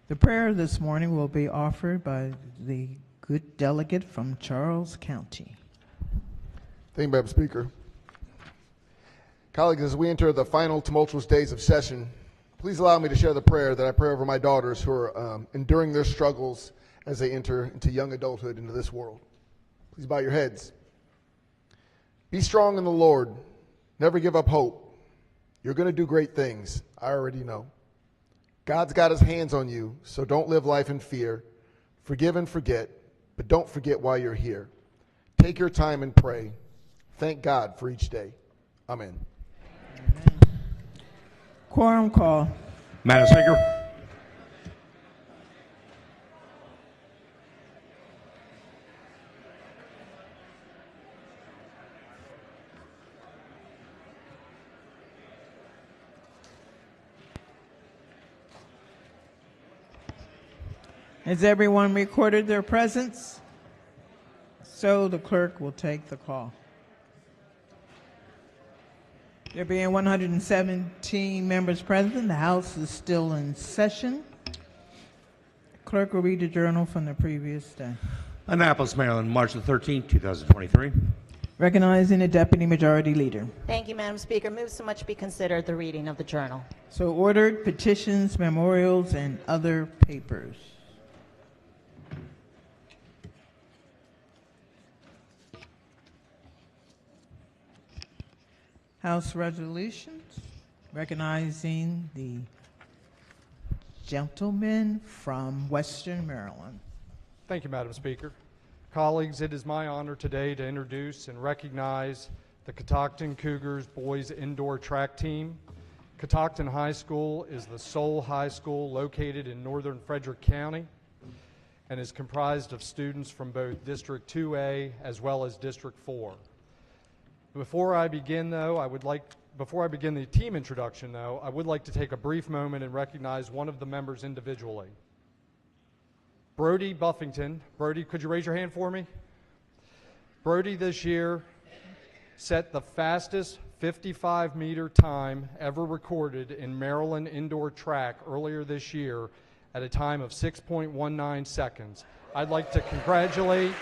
The prayer this morning will be offered by the good delegate from Charles County. Thank you, Madam Speaker. Colleagues, as we enter the final tumultuous days of session, please allow me to share the prayer that I pray over my daughters who are enduring their struggles as they enter into young adulthood into this world. Please bow your heads. Be strong in the Lord. Never give up hope. You're going to do great things. I already know. God's got his hands on you, so don't live life in fear. Forgive and forget, but don't forget why you're here. Take your time and pray. Thank God for each day. Amen. Quorum call. Madam Speaker. Has everyone recorded their presence? So the clerk will take the call. There being 117 members present, the House is still in session. Clerk will read the journal from the previous day. Annapolis, Maryland, March the 13th, 2023. Recognizing the Deputy Majority Leader. Thank you, Madam Speaker. Move so much be considered the reading of the journal. So ordered. Petitions, memorials, and other papers. House resolutions, recognizing the gentleman from Western Maryland. Thank you, Madam Speaker. Colleagues, it is my honor today to introduce and recognize the Catoctin Cougars boys indoor track team. Catoctin High School is the sole high school located in northern Frederick County and is comprised of students from both District 2A as well as District 4. Before I begin the team introduction, though, I would like to take a brief moment and recognize one of the members individually. Brody Buffington. Brody, could you raise your hand for me? Brody this year set the fastest 55-meter time ever recorded in Maryland indoor track earlier this year at a time of 6.19 seconds. I'd like to congratulate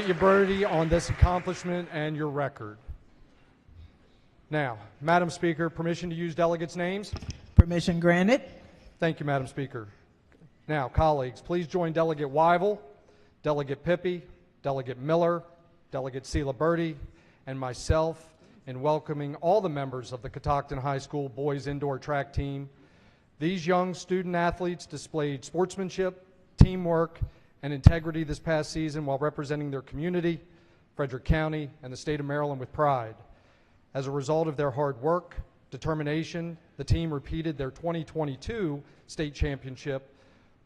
you, Brody, on this accomplishment and your record. Now, Madam Speaker, permission to use delegates' names? Permission granted. Thank you, Madam Speaker. Now, colleagues, please join Delegate Wyville, Delegate Pippi, Delegate Miller, Delegate Sela Birdie, and myself in welcoming all the members of the Catoctin High School boys indoor track team. These young student athletes displayed sportsmanship, teamwork, and integrity this past season while representing their community, Frederick County, and the state of Maryland with pride. As a result of their hard work, determination, the team repeated their 2022 state championship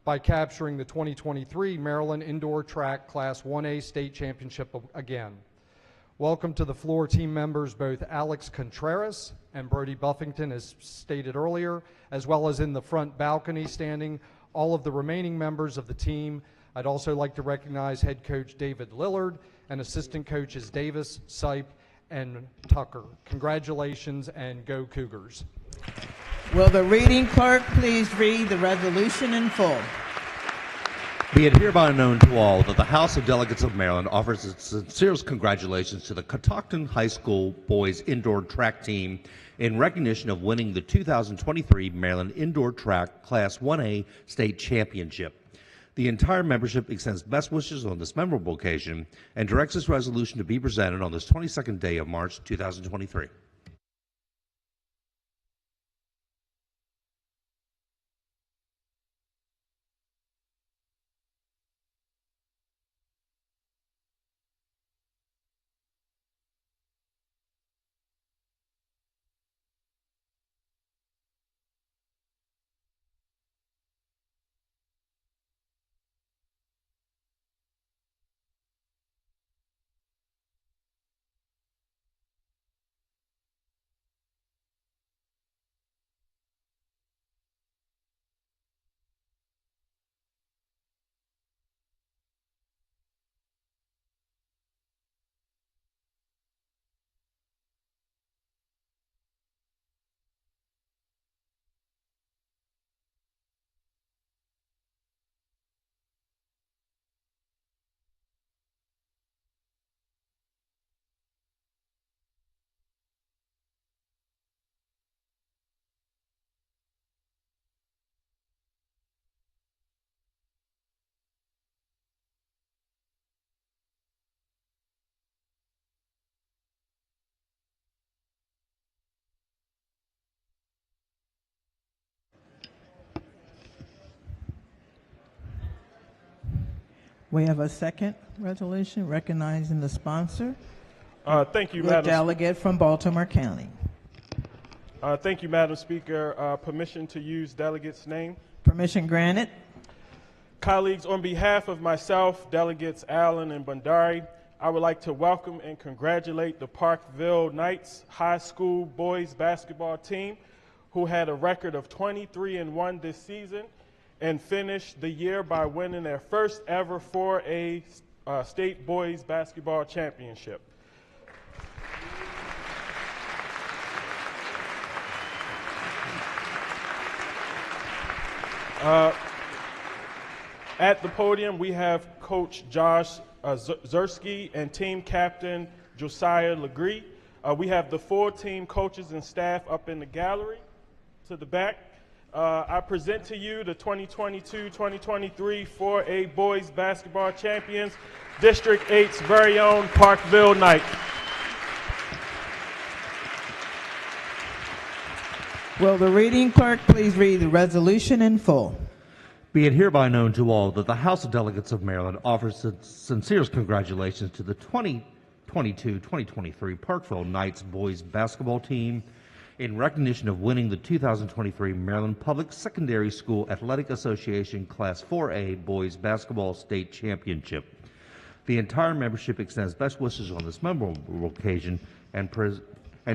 by capturing the 2023 Maryland Indoor Track Class 1A state championship again. Welcome to the floor team members, both Alex Contreras and Brody Buffington, as stated earlier, as well as in the front balcony standing all of the remaining members of the team. I'd also like to recognize head coach David Lillard and assistant coaches Davis, Sipe, and Tucker. Congratulations and go Cougars. Will the reading clerk please read the resolution in full? Be it hereby known to all that the House of Delegates of Maryland offers its sincerest congratulations to the Catoctin High School boys indoor track team in recognition of winning the 2023 Maryland Indoor Track Class 1A state championship. The entire membership extends best wishes on this memorable occasion and directs this resolution to be presented on this 22nd day of March 2023. We have a second resolution recognizing the sponsor, Thank you, the Madam. delegate from Baltimore County. Thank you, Madam Speaker. Permission to use delegate's name. Permission granted. Colleagues, on behalf of myself, delegates Allen and Bandari, I would like to welcome and congratulate the Parkville Knights High School boys basketball team, who had a record of 23-1 this season and finished the year by winning their first ever 4A state boys basketball championship. At the podium, we have Coach Josh Zersky and team captain Josiah Legree. We have the full team coaches and staff up in the gallery to the back. I present to you the 2022-2023 4A boys basketball champions, District 8's very own Parkville Knights. Will the reading clerk please read the resolution in full? Be it hereby known to all that the House of Delegates of Maryland offers its sincerest congratulations to the 2022-2023 Parkville Knights boys basketball team in recognition of winning the 2023 Maryland Public Secondary School Athletic Association Class 4A boys basketball state championship. The entire membership extends best wishes on this memorable occasion and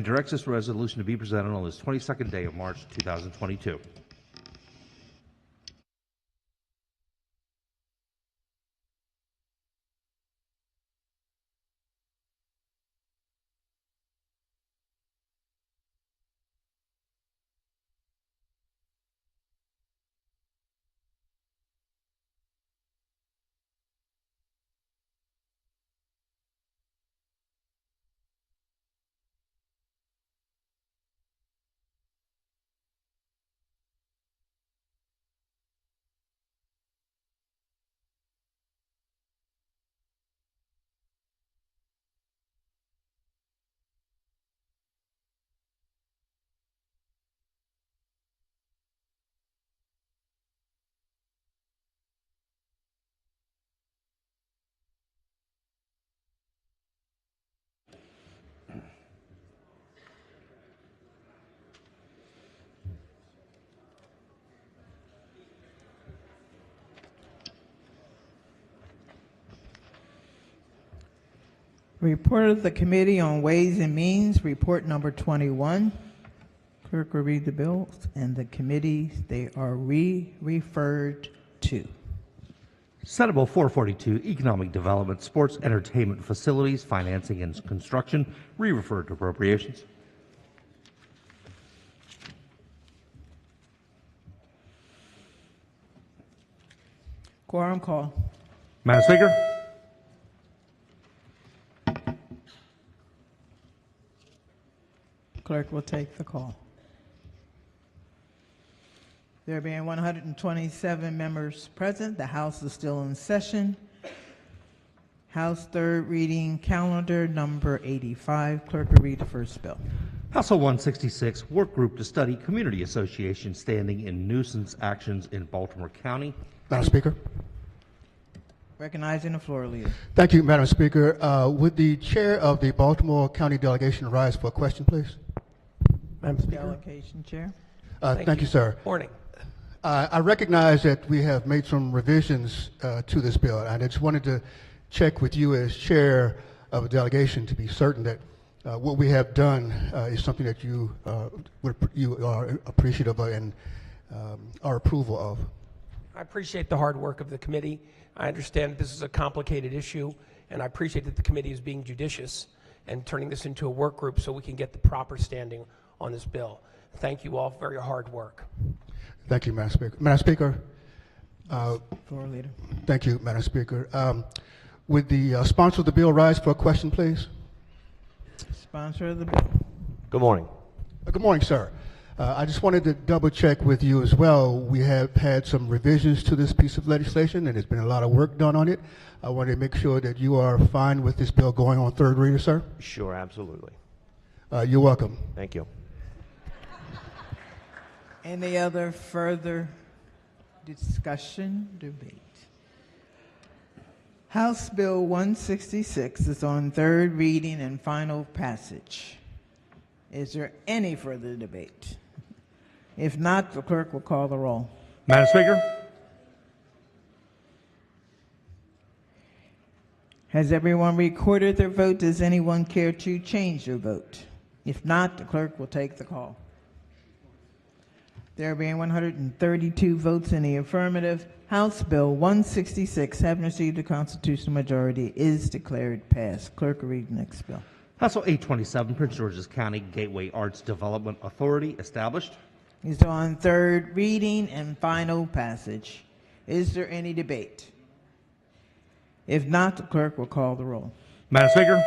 directs this resolution to be presented on this 22nd day of March 2022. Report of the Committee on Ways and Means, report number 21. Clerk will read the bills and the committees they are referred to. Senate Bill 442, Economic Development, Sports, Entertainment Facilities, Financing, and Construction, re-referred to Appropriations. Quorum call. Madam Speaker. Clerk will take the call. There being 127 members present, the House is still in session. House third reading calendar number 85. Clerk will read the first bill. House Bill 166, Work Group to Study Community Association Standing in Nuisance Actions in Baltimore County. Madam Speaker. Recognizing the floor leader. Thank you, Madam Speaker. Would the chair of the Baltimore County delegation rise for a question, please? Madam Speaker. Delegation chair. Thank you, sir. Morning. I recognize that we have made some revisions to this bill. I just wanted to check with you as chair of a delegation to be certain that what we have done is something that you are appreciative of and our approval of. I appreciate the hard work of the committee. I understand this is a complicated issue, and I appreciate that the committee is being judicious and turning this into a work group so we can get the proper standing on this bill. Thank you all for your hard work. Thank you, Madam Speaker. Madam Speaker. Floor leader. Thank you, Madam Speaker. Would the sponsor of the bill rise for a question, please? Sponsor of the bill. Good morning. Good morning, sir. I just wanted to double check with you as well. We have had some revisions to this piece of legislation, and there's been a lot of work done on it. I wanted to make sure that you are fine with this bill going on third reader, sir. Sure, absolutely. You're welcome. Thank you. Any other further discussion, debate? House Bill 166 is on third reading and final passage. Is there any further debate? If not, the clerk will call the roll. Madam Speaker? Has everyone recorded their vote? Does anyone care to change their vote? If not, the clerk will take the call. There being 132 votes in the affirmative, House Bill 166, having received a constitutional majority, is declared passed. Clerk will read the next bill. House Bill 827, Prince George's County Gateway Arts Development Authority established. Is on third reading and final passage. Is there any debate? If not, the clerk will call the roll. Madam Speaker?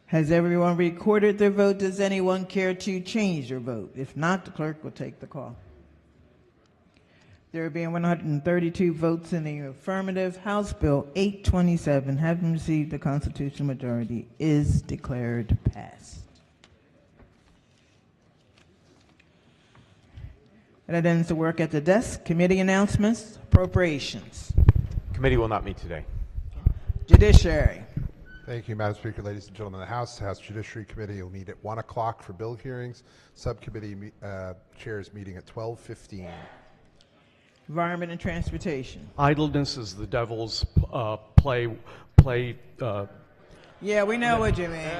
Has everyone recorded their vote? Does anyone care to change their vote? If not, the clerk will take the call. There being 132 votes in the affirmative, House Bill 827, having received a constitutional majority, is declared passed. That ends the work at the desk. Committee announcements, appropriations. Committee will not meet today. Judiciary. Thank you, Madam Speaker. Ladies and gentlemen of the House Judiciary Committee will meet at 1 o'clock for bill hearings. Subcommittee chairs meeting at 12:15. Environment and Transportation. Idleness is the devil's play. Yeah, we know what you mean.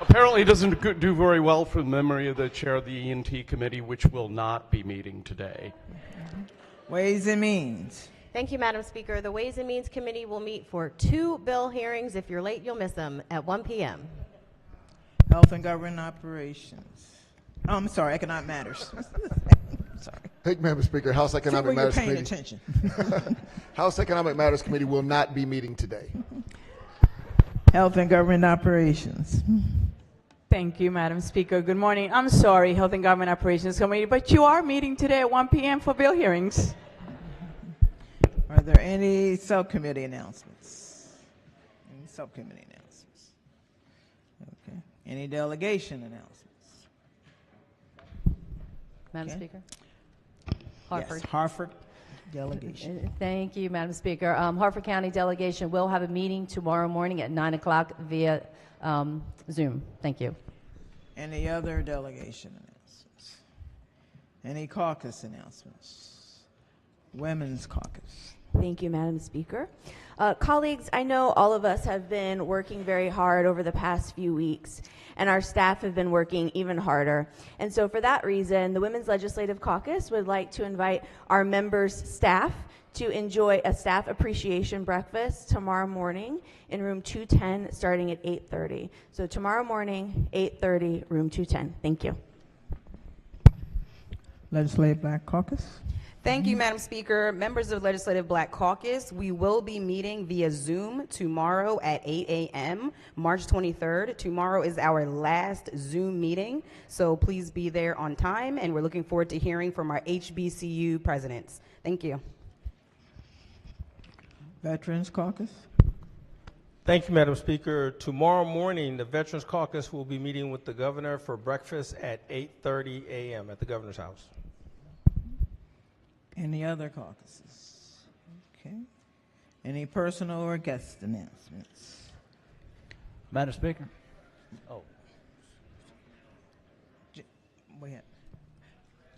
Apparently it doesn't do very well for the memory of the chair of the E&T committee, which will not be meeting today. Ways and Means. Thank you, Madam Speaker. The Ways and Means Committee will meet for 2 bill hearings. If you're late, you'll miss them at 1 p.m. Health and Government Operations. Oh, I'm sorry, Economic Matters. Sorry. Thank you, Madam Speaker. House Economic Matters paying Committee. attention. House Economic Matters Committee will not be meeting today. Health and Government Operations. Thank you, Madam Speaker. Good morning. I'm sorry, Health and Government Operations Committee, but you are meeting today at 1 p.m. for bill hearings. Are there any subcommittee announcements? Any subcommittee announcements? Okay. Any delegation announcements? Madam Okay. Speaker? Hartford. Yes, Hartford delegation. Thank you, Madam Speaker. Hartford County delegation will have a meeting tomorrow morning at 9 o'clock via Zoom. Thank you. Any other delegation announcements? Any caucus announcements? Women's caucus. Thank you, Madam Speaker. Colleagues, I know all of us have been working very hard over the past few weeks, and our staff have been working even harder. And so for that reason, the Women's Legislative Caucus would like to invite our members' staff to enjoy a staff appreciation breakfast tomorrow morning in room 210 starting at 8:30. So tomorrow morning, 8:30, room 210. Thank you. Legislative Black Caucus. Thank you, Madam Speaker. Members of Legislative Black Caucus, we will be meeting via Zoom tomorrow at 8 a.m., March 23rd. Tomorrow is our last Zoom meeting, so please be there on time, and we're looking forward to hearing from our HBCU presidents. Thank you. Veterans Caucus. Thank you, Madam Speaker. Tomorrow morning, the Veterans Caucus will be meeting with the governor for breakfast at 8:30 a.m. at the governor's house. Any other caucuses? Okay. Any personal or guest announcements? Madam Speaker. Wait.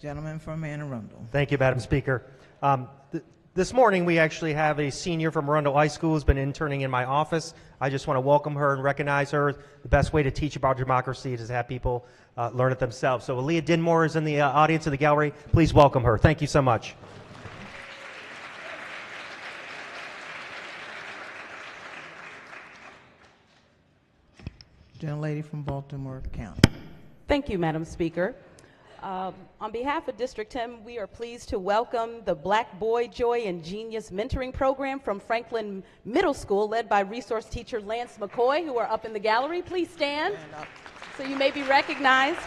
Gentleman from Anne Arundel. Thank you, Madam Speaker. This morning, we actually have a senior from Arundel High School who's been interning in my office. I just want to welcome her and recognize her. The best way to teach about democracy is to have people learn it themselves. So Aaliyah Dinmore is in the audience in the gallery. Please welcome her. Thank you so much. Gentlelady from Baltimore County. Thank you, Madam Speaker. On behalf of District 10, we are pleased to welcome the Black Boy Joy and Genius Mentoring Program from Franklin Middle School, led by resource teacher Lance McCoy, who are up in the gallery. Please stand so you may be recognized.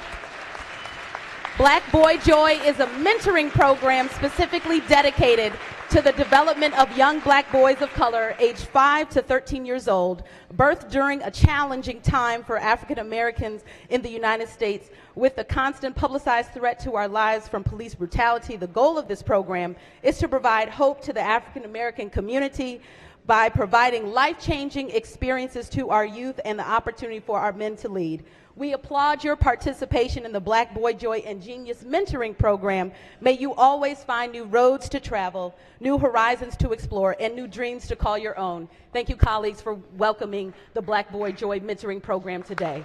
Black Boy Joy is a mentoring program specifically dedicated to the development of young black boys of color aged 5 to 13 years old, birthed during a challenging time for African Americans in the United States with the constant publicized threat to our lives from police brutality. The goal of this program is to provide hope to the African American community by providing life-changing experiences to our youth and the opportunity for our men to lead. We applaud your participation in the Black Boy Joy and Genius Mentoring Program. May you always find new roads to travel, new horizons to explore, and new dreams to call your own. Thank you, colleagues, for welcoming the Black Boy Joy Mentoring Program today.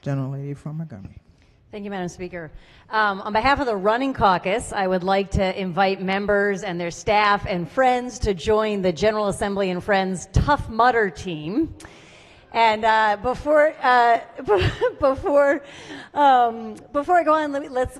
Gentlelady from Montgomery. Thank you, Madam Speaker. On behalf of the Running Caucus, I would like to invite members and their staff and friends to join the General Assembly and Friends Tough Mudder team. And before I go on,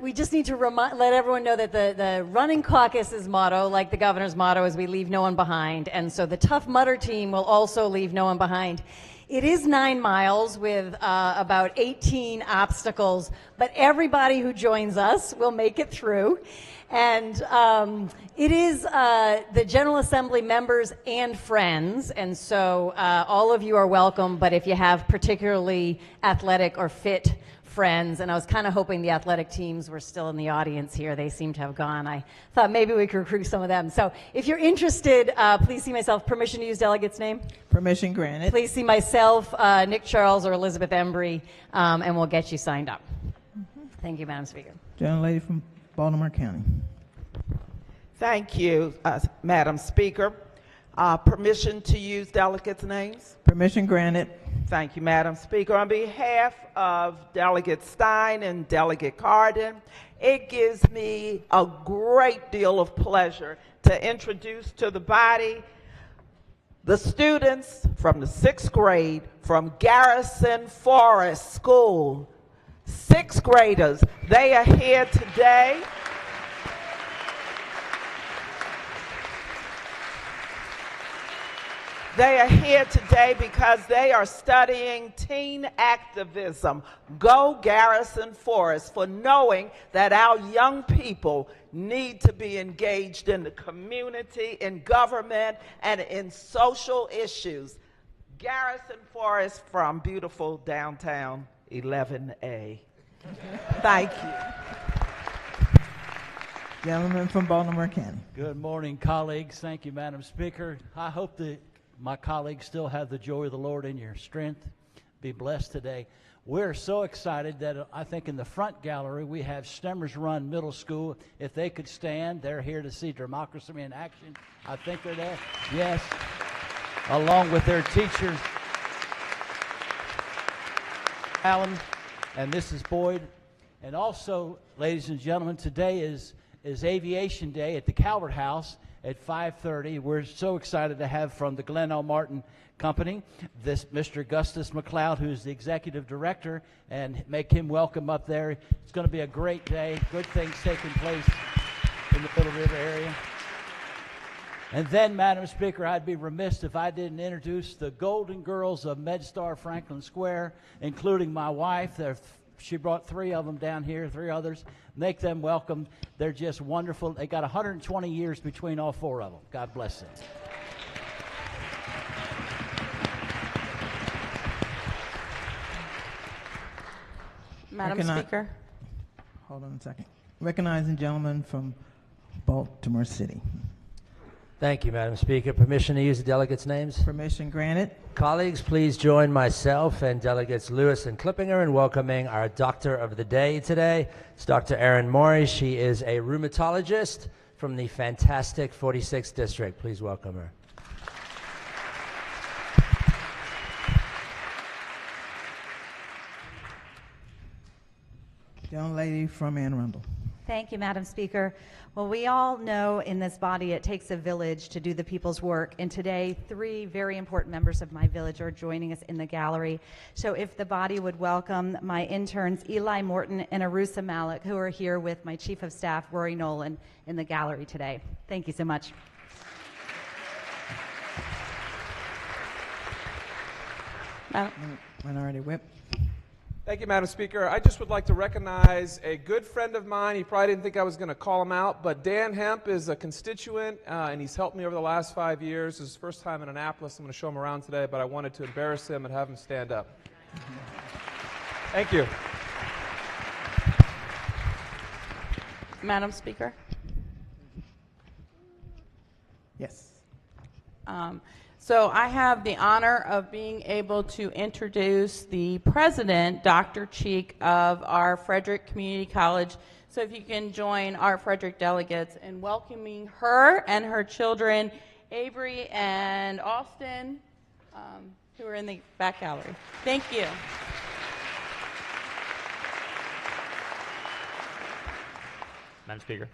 we just need to let everyone know that the Running Caucus's motto, like the governor's motto, is "We leave no one behind." And so the Tough Mudder team will also leave no one behind. It is 9 miles with about 18 obstacles, but everybody who joins us will make it through. And it is the General Assembly members and friends, and so all of you are welcome, but if you have particularly athletic or fit friends, and I was kind of hoping the athletic teams were still in the audience here. They seem to have gone. I thought maybe we could recruit some of them. So if you're interested, please see myself. Permission to use delegate's name? Permission granted. Please see myself, Nick Charles, or Elizabeth Embry, and we'll get you signed up. Thank you, Madam Speaker. Gentlelady from Baltimore County. Thank you, Madam Speaker. Permission to use delegates' names? Permission granted. Thank you, Madam Speaker. On behalf of Delegate Stein and Delegate Cardin, it gives me a great deal of pleasure to introduce to the body the students from the 6th grade from Garrison Forest School. 6th graders. They are here today. They are here today because they are studying teen activism. Go Garrison Forest, for knowing that our young people need to be engaged in the community, in government, and in social issues. Garrison Forest from beautiful downtown 11A. Thank you. Gentleman from Baltimore County. Good morning, colleagues. Thank you, Madam Speaker. I hope that my colleagues still have the joy of the Lord in your strength. Be blessed today. We're so excited that I think in the front gallery we have Stemmers Run Middle School. If they could stand, they're here to see democracy in action. I think they're there. Yes. Along with their teachers, Allen and Mrs. Boyd. And also, ladies and gentlemen, today is Aviation Day at the Calvert House at 5:30. We're so excited to have from the Glenn L. Martin Company this Mr. Augustus McLeod, who's the executive director, and make him welcome up there. It's going to be a great day. Good things taking place in the Middle River area. And then, Madam Speaker, I'd be remiss if I didn't introduce the Golden Girls of MedStar Franklin Square, including my wife. She brought 3 of them down here, 3 others. Make them welcome. They're just wonderful. They got 120 years between all 4 of them. God bless them. Madam Speaker. Hold on a second. Recognizing gentleman from Baltimore City. Thank you, Madam Speaker. Permission to use the delegates' names? Permission granted. Colleagues, please join myself and Delegates Lewis and Klippinger in welcoming our Doctor of the Day today. It's Dr. Erin Maury. She is a rheumatologist from the fantastic 46th District. Please welcome her. Young lady from Anne Arundel. Thank you, Madam Speaker. Well, we all know in this body it takes a village to do the people's work, and today 3 very important members of my village are joining us in the gallery. So if the body would welcome my interns Eli Morton and Arusa Malik, who are here with my Chief of Staff Rory Nolan in the gallery today. Thank you so much. Minority Whip. Thank you, Madam Speaker. I just would like to recognize a good friend of mine. He probably didn't think I was going to call him out, but Dan Hemp is a constituent, and he's helped me over the last 5 years. This is his first time in Annapolis. I'm going to show him around today, but I wanted to embarrass him and have him stand up. Thank you. Madam Speaker? Yes. So I have the honor of being able to introduce the president, Dr. Cheek, of our Frederick Community College. So if you can join our Frederick delegates in welcoming her and her children, Avery and Austin, who are in the back gallery. Thank you. Madam Speaker.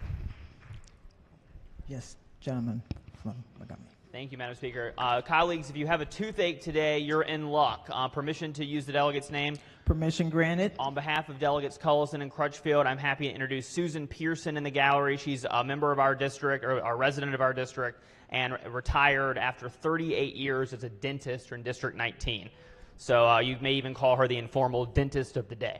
Yes, gentleman from Montgomery. Thank you, Madam Speaker. Colleagues, if you have a toothache today, you're in luck. Permission to use the delegate's name. Permission granted. On behalf of Delegates Cullison and Crutchfield, I'm happy to introduce Susan Pearson in the gallery. She's a member of our district, or a resident of our district, and retired after 38 years as a dentist in District 19. So you may even call her the informal dentist of the day.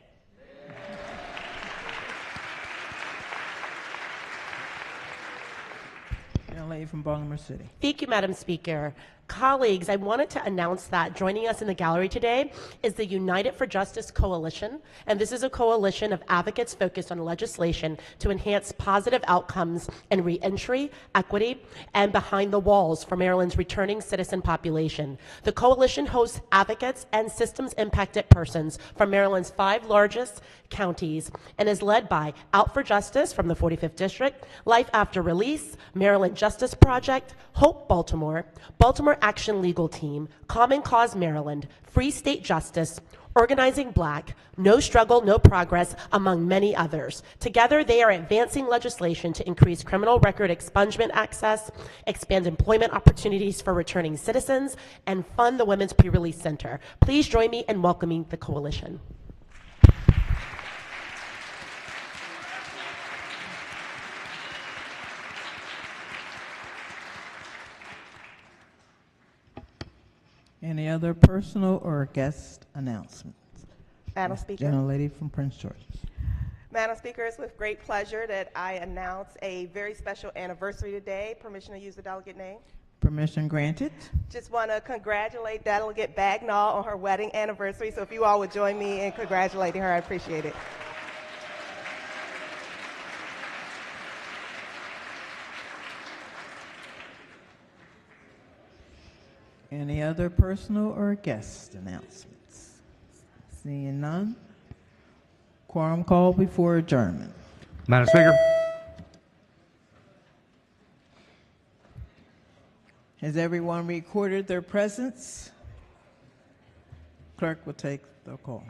Young lady from Baltimore City. Thank you, Madam Speaker. Colleagues, I wanted to announce that joining us in the gallery today is the United for Justice Coalition, and this is a coalition of advocates focused on legislation to enhance positive outcomes in reentry, equity, and behind the walls for Maryland's returning citizen population. The coalition hosts advocates and systems-impacted persons from Maryland's 5 largest counties and is led by Out for Justice from the 45th District, Life After Release, Maryland Justice Project, Hope Baltimore, Baltimore Action Legal Team, Common Cause Maryland, Free State Justice, Organizing Black, No Struggle, No Progress, among many others. Together, they are advancing legislation to increase criminal record expungement access, expand employment opportunities for returning citizens, and fund the Women's Pre-Release Center. Please join me in welcoming the coalition. Any other personal or guest announcements? Madam Speaker. Gentlelady from Prince George. Madam Speaker, it's with great pleasure that I announce a very special anniversary today. Permission to use the delegate name? Permission granted. Just want to congratulate Delegate Bagnall on her wedding anniversary. So if you all would join me in congratulating her, I appreciate it. Any other personal or guest announcements? Seeing none. Quorum called before adjournment. Madam Speaker. Has everyone recorded their presence? Clerk will take the call.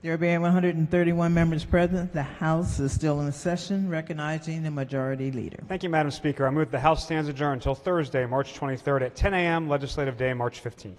There being 131 members present, the House is still in session, recognizing the majority leader. Thank you, Madam Speaker. I move the House stands adjourned until Thursday, March 23rd at 10 a.m., Legislative Day, March 15th.